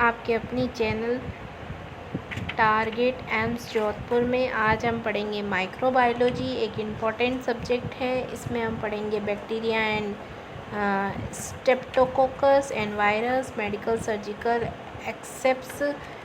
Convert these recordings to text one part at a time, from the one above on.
आपके अपनी channel target AIIMS Jodhpur में। आज हम पढ़ेंगे माइक्रोबायोलॉजी, एक इम्पॉर्टेंट सब्जेक्ट है। इसमें हम पढ़ेंगे bacteria and Streptococcus and virus, medical surgical accepts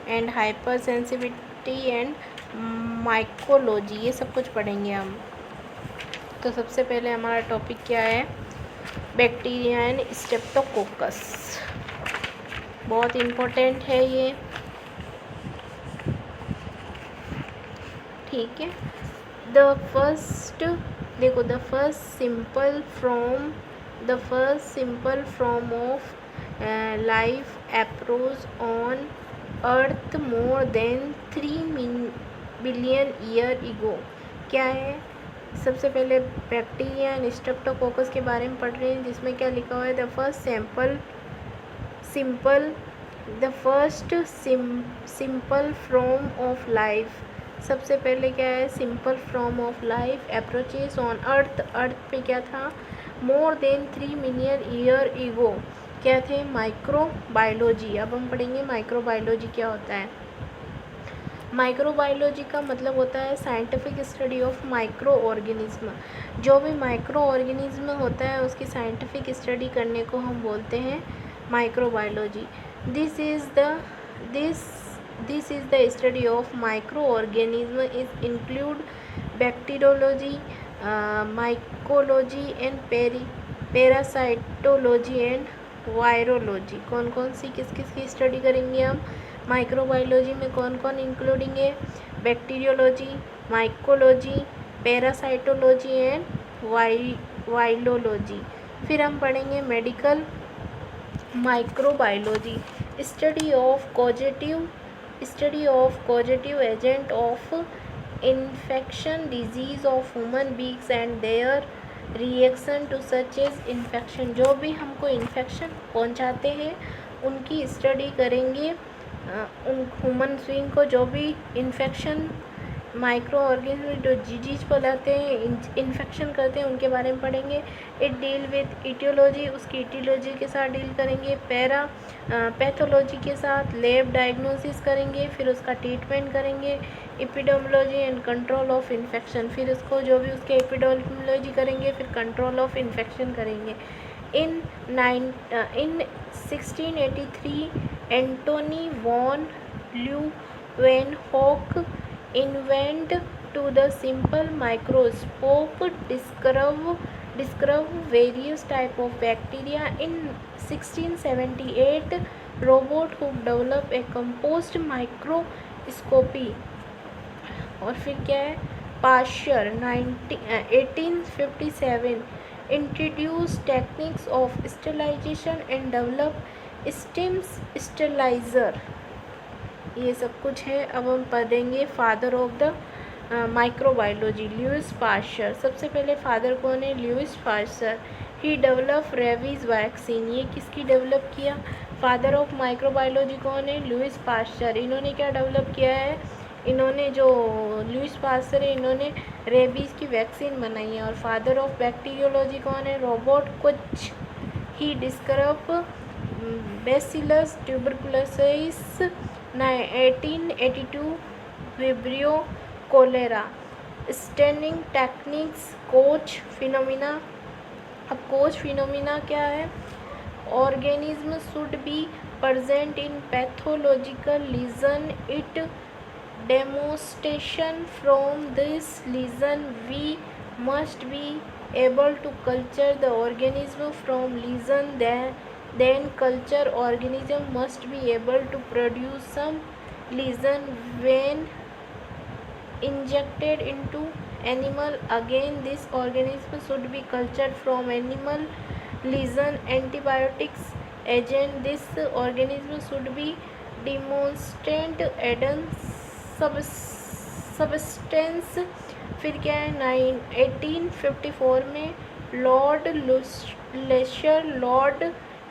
and hyper sensitivity and mycology, ये सब कुछ पढ़ेंगे हम। तो सबसे पहले हमारा टॉपिक क्या है? Bacteria and streptococcus. बहुत इम्पोर्टेंट है ये, ठीक है। The first simple form of life approach on earth more than 3 billion year ago. क्या है? सबसे पहले बैक्टीरिया एंड स्ट्रेप्टोकोकस के बारे में पढ़ रहे हैं, जिसमें क्या लिखा हुआ है? The first simple form of life. सबसे पहले क्या है? Simple form of life approaches on earth पे क्या था? मोर देन 3 मिलियन ईयर इगो। क्या थे? माइक्रोबायोलॉजी। अब हम पढ़ेंगे माइक्रोबायोलॉजी क्या होता है। माइक्रोबायोलॉजी का मतलब होता है scientific study of micro organism. जो भी माइक्रो ऑर्गेनिज्म होता है उसकी साइंटिफिक स्टडी करने को हम बोलते हैं microbiology. This is the study of micro organism is include bacteriology, mycology and parasitology and virology. कौन कौन सी किस की स्टडी करेंगे हम? माइक्रोबायोलॉजी में कौन कौन इंक्लूडिंग है? Bacteriology, mycology, parasitology and virology. फिर हम पढ़ेंगे medical microbiology, study of causative agent of infection disease of human beings and their reaction to such as infection. जो भी हमको इन्फेक्शन पहुंचाते हैं उनकी स्टडी करेंगे। उन ह्यूमन बीइंग को जो भी इन्फेक्शन माइक्रो ऑर्गेनिज्म जो डिजीज फैलाते हैं, इन्फेक्शन करते हैं, उनके बारे में पढ़ेंगे। इट डील विद इटियोलॉजी, उसकी इटियोलॉजी के साथ डील करेंगे। पैथोलॉजी के साथ लैब डायग्नोसिस करेंगे, फिर उसका ट्रीटमेंट करेंगे। Epidemiology and control of infection, फिर उसको जो भी उसके एपिडेमियोलॉजी करेंगे, फिर कंट्रोल ऑफ इन्फेक्शन करेंगे। In 1683, Antony von Leeuwenhoek invent to the simple microscope describe various type of bacteria. In 1678, robot who developed a compost microscopy. और फिर क्या है? Pasteur 1857 introduced techniques of sterilization and developed steam sterilizer. ये सब कुछ है। अब हम पढ़ेंगे father of the microbiology, Louis Pasteur. सबसे पहले फादर कौन है? Louis Pasteur. He develop rabies vaccine. ये किसकी डेवलप किया? फादर ऑफ माइक्रोबायोलॉजी कौन है? Louis Pasteur. इन्होंने क्या डेवलप किया है? इन्होंने जो लुईस पाश्चर है, इन्होंने रेबीज़ की वैक्सीन बनाई है। और फादर ऑफ बैक्टीरियोलॉजी कौन है? Robert Koch. He discover bacillus tuberculosis 1882, vibrio cholera. Staining techniques, Koch phenomena. अब कोच फिनोमिना क्या है? Organism should be present in pathological lesion. It demonstration from this lesion we must be able to culture the organism from lesion. Then culture organism must be able to produce some lesion when injected into animal. Again, this organism should be cultured from animal lesion. Antibiotics agent, this organism should be demonstrate added substance. फिर क्या है? 1854 में Lord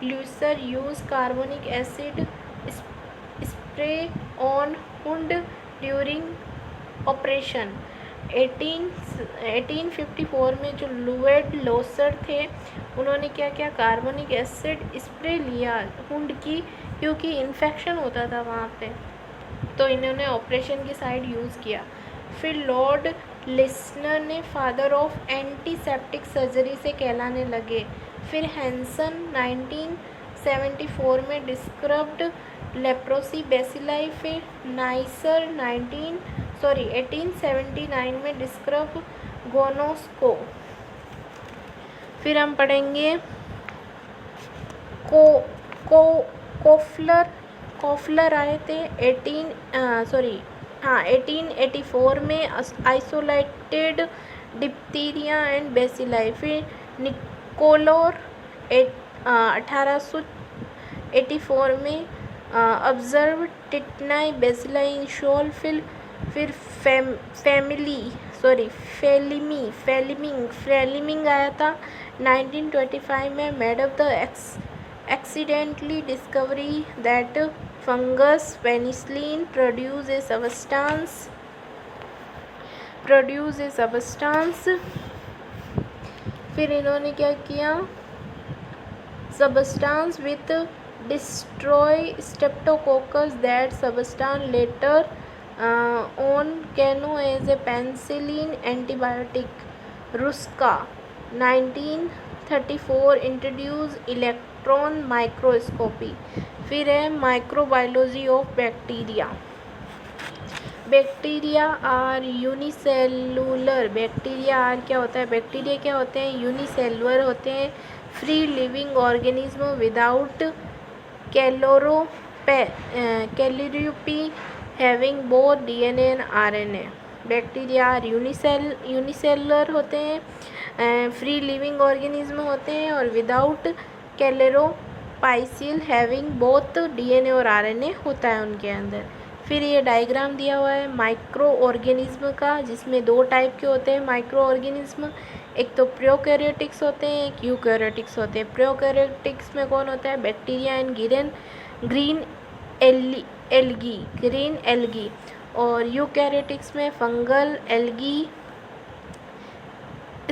Lister use carbonic acid spray on wound during operation. 1854 में जो Lord Lister थे, उन्होंने क्या किया? कार्बोनिक एसिड स्प्रे लिया वुंड की क्योंकि इन्फेक्शन होता था वहाँ पे, तो इन्होंने ऑपरेशन की साइड यूज़ किया। फिर लॉर्ड लिस्नर ने फादर ऑफ एंटीसेप्टिक सर्जरी से कहलाने लगे। फिर हैंसन 1974 में डिस्क्राइब्ड लेप्रोसी बेसिलाई। फिर नाइसर 1879 में डिस्क्राइब गोनोस्को। फिर हम पढ़ेंगे कोफलर आए थे 1884 में आइसोलेटेड डिप्थीरिया एंड बेसिलाई। फिर निकोलर 1884 में ऑब्जर्व टिटनाई बेसिलाई इन शोल। फिर फेलिमिंग आया था 1925 में, made of the accidentally discovery that fungus penicillin produce a substance। फिर इन्होंने क्या किया, substance with destroy streptococcus, that substance later on came as a penicillin antibiotic। Ruska 1934 introduce electron microscopy. फिर है microbiology of bacteria. Bacteria are unicellular. Bacteria क्या होता है, bacteria क्या होते हैं, यूनिसेलुलर होते हैं, free living organism without chlorophyll having both DNA and RNA. Bacteria are unicellular होते हैं, फ्री लिविंग ऑर्गेनिज्म होते हैं और without chlorophyll having both DNA और आरएनए होता है उनके अंदर। फिर ये डायग्राम दिया हुआ है माइक्रो ऑर्गेनिज्म का, जिसमें दो टाइप के होते हैं माइक्रो ऑर्गेनिज्म। एक तो प्रोकैरियोटिक्स होते हैं, एक यूकैरियोटिक्स होते हैं। प्रोकैरियोटिक्स में कौन होता है, बैक्टीरिया एंड ग्रीन एल्गी। और यूकैरियोटिक्स में फंगल, एल्गी,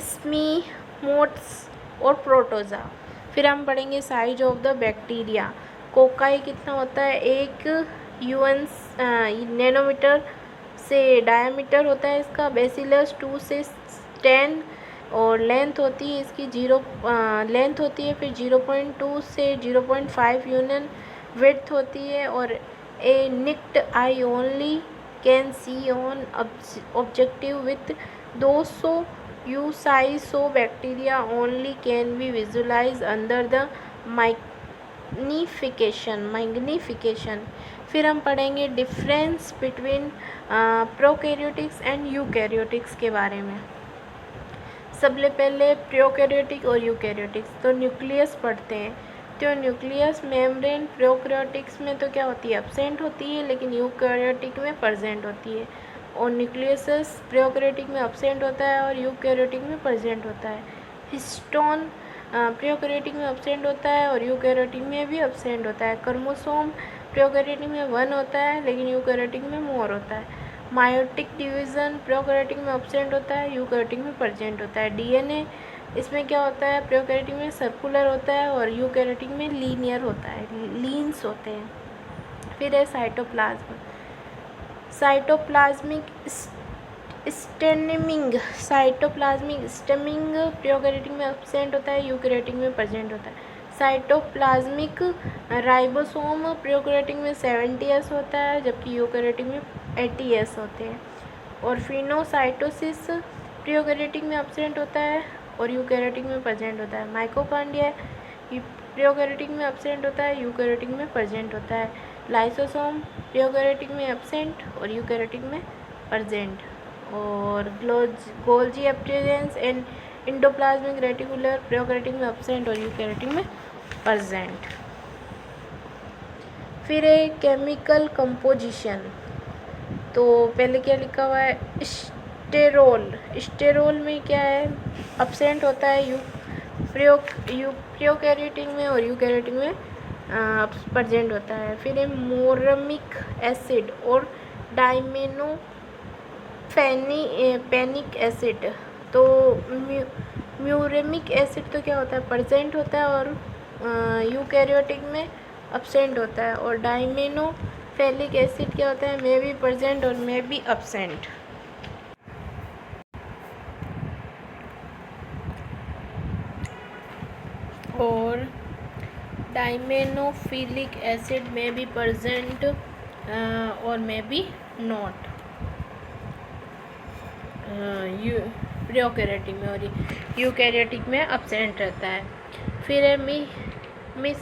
स्मीमोट्स और प्रोटोजा। फिर हम पढ़ेंगे size of the bacteria. Cocci कितना होता है, 1 नैनोमीटर से डायमीटर होता है इसका। बेसिलस 2 से 10 और लेंथ होती है इसकी लेंथ होती है। फिर 0.2 से 0.5 यूनियन विड्थ होती है। और a naked eye only can see on objective with 200 U size, so bacteria only can be visualized under the magnification। फिर हम पढ़ेंगे difference between prokaryotics and eukaryotics के बारे में। सबसे पहले प्रोकैरियोटिक और यूकैरियोटिक्स। तो न्यूक्लियस पढ़ते हैं। तो न्यूक्लियस मेम्ब्रेन प्रोकैरियोटिक्स में तो क्या होती है, एब्सेंट होती है, लेकिन यूकैरियोटिक में प्रेजेंट होती है। और न्यूक्लियस प्रोकैरियोटिक में एब्सेंट होता है और यूकैरियोटिक में प्रेजेंट होता है। हिस्टोन प्रोकैरियोटिक में एब्सेंट होता है और यूकैरियोटिक में भी एब्सेंट होता है। क्रोमोसोम प्रोकैरियोटिक में 1 होता है, लेकिन यूकैरियोटिक में मोर होता है। मायोटिक डिवीज़न प्रोकैरियोटिक में एब्सेंट होता है, यूकैरियोटिक में प्रेजेंट होता है। डीएनए इसमें क्या होता है, प्रोकैरियोटिक में सर्कुलर होता है और यूकैरियोटिक में लीनियर होता है, लीन्स होते हैं। फिर है साइटोप्लाज्म। साइटोप्लाज्मिक स्टेमिंग प्रोकैरियोटिक में एब्सेंट होता है, यूकैरियोटिक में प्रेजेंट होता है। साइटोप्लाज्मिक राइबोसोम प्रोकैरियोटिक में 70S होता है, जबकि यूकैरियोटिक में 80S होते हैं। और फिनोसाइटोसिस प्रोकैरियोटिक में एब्सेंट होता है और यूकैरियोटिक में प्रेजेंट होता है। माइटोकॉन्ड्रिया प्रोकैरियोटिक में एब्सेंट होता है, यूकैरियोटिक में प्रेजेंट होता है। लाइसोसोम प्रोकैरियोटिक में एब्सेंट और यूकैरियोटिक में प्रेजेंट। और Golgi apparatus and endoplasmic reticulum prokaryotic में एब्सेंट और यूकैरियोटिक में प्रेजेंट। फिर है केमिकल कंपोजिशन। तो पहले क्या लिखा हुआ है, स्टेरोल में क्या है, एब्सेंट होता है प्रोकैरियोटिक में और यूकैरियोटिक में प्रेजेंट होता है। फिर है मोरमिक एसिड और डाइमेनोफेनिक एसिड। तो म्यूरेमिक एसिड तो क्या होता है, प्रेजेंट होता है और यूकैरियोटिक में absent होता है। और डाइमेनोफेलिक एसिड क्या होता है, मे बी प्रेजेंट और मे बी absent। और डाइमेनोफिलिक एसिड में भी प्रेजेंट और में भी नॉट प्रोकैरियोटिक में, और यूकैरियोटिक में अब्सेंट रहता है। फिर है मिस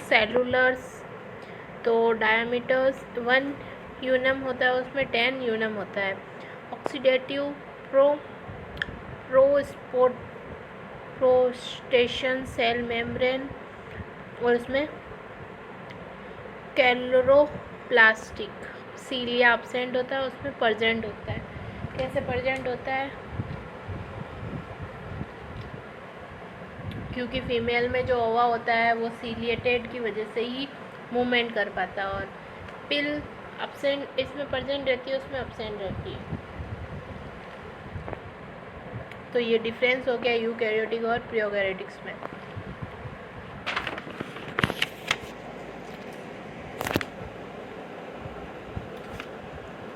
सेलुलर्स, तो डायमीटर्स 1 यूनम होता है, उसमें 10 यूनम होता है। ऑक्सीडेटिव प्रोस्टेशन सेल मेम्ब्रेन, और उसमें कैलोरोप्लास्टिक सीलिया अब्सेंट होता है, उसमें प्रेजेंट होता है। कैसे प्रेजेंट होता है, क्योंकि फीमेल में जो ओवा होता है वो सीलिएटेड की वजह से ही मूवमेंट कर पाता है, और पिल अब्सेंट इसमें प्रेजेंट रहती है, उसमें अब्सेंट रहती है। तो ये डिफरेंस हो गया यूकैरियोटिक और प्रोकैरियोटिक्स में।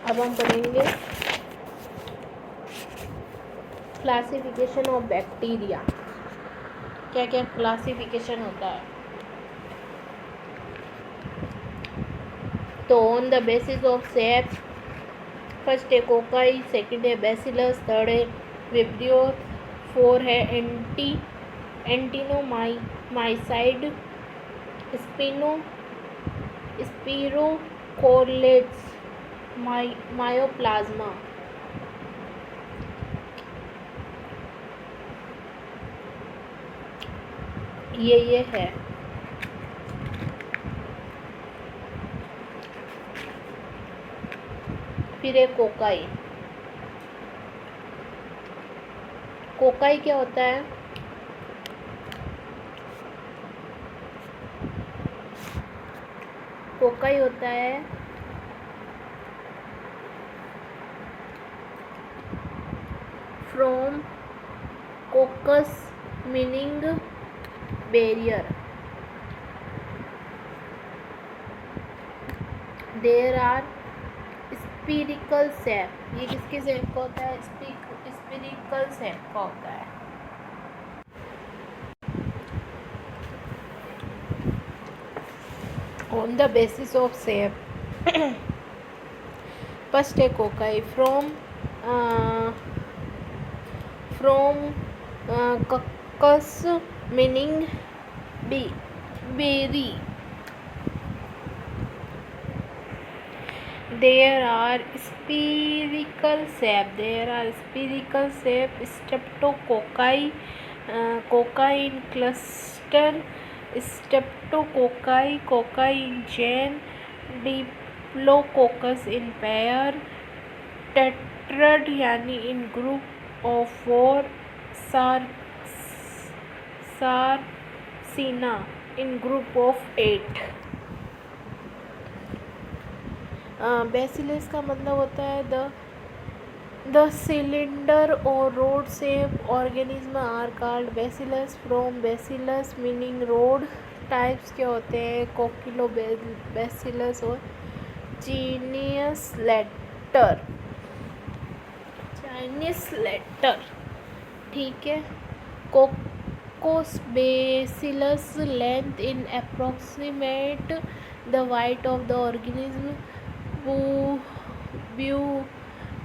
अब हम पढ़ेंगे क्लासिफिकेशन ऑफ बैक्टीरिया। क्या क्या क्लासिफिकेशन होता है, तो on the basis of shape, first है कोकाई, सेकंड है बैसिलस, थर्ड है विब्रियो, 4 है एंटिनोमाइसाइड, स्पिरोकोलेट्स, मायोप्लाज्मा। ये है। फिर है कोकाई। कोकाई क्या होता है, कोकाई होता है from coccus meaning berry, there are spherical shape. ये किसके सेप का होता है, स्पीरिकल सेप का होता है। On the basis of shape, first है cocci, from coccus meaning berry, there are spherical sap, streptococci, cocci in cluster, streptococci, cocci in chain, diplococcus in pair, tetrad यानी in group of 4, sarcina in group of 8। Bacillus का मतलब होता है the cylinder और rod shape organism are called bacillus, from bacillus meaning rod. Types क्या होते हैं, coccobacillus और चाइनीस लेटर, ठीक है। Coccobacillus length in approximate the width of the organism,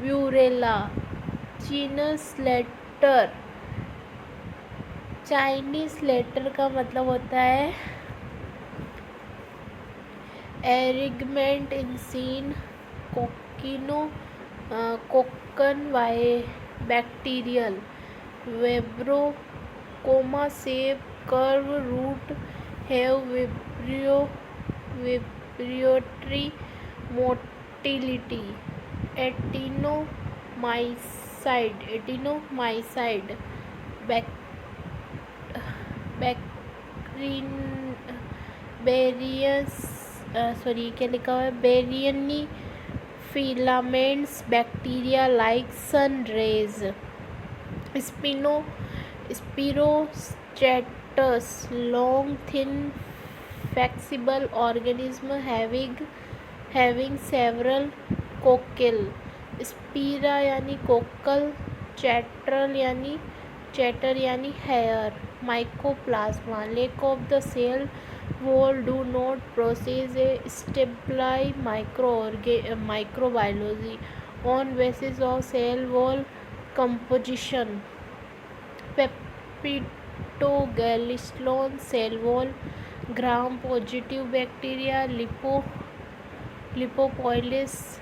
Brucella. Chinese letter का मतलब होता है arrangement in scene, corynebacterium, vibrio comma shape, curve rod, have vibratory motility, actinomycetes, branching filaments bacteria like sun raise, स्पिरोस्ट्रेटस long thin inflexible organism having several coils, spira यानी coil, chaete यानी hair, mycoplasma, lack of the cell wall do not possess a established microbiology on basis of cell wall composition. Peptogallistone cell wall, gram positive bacteria, lipopolis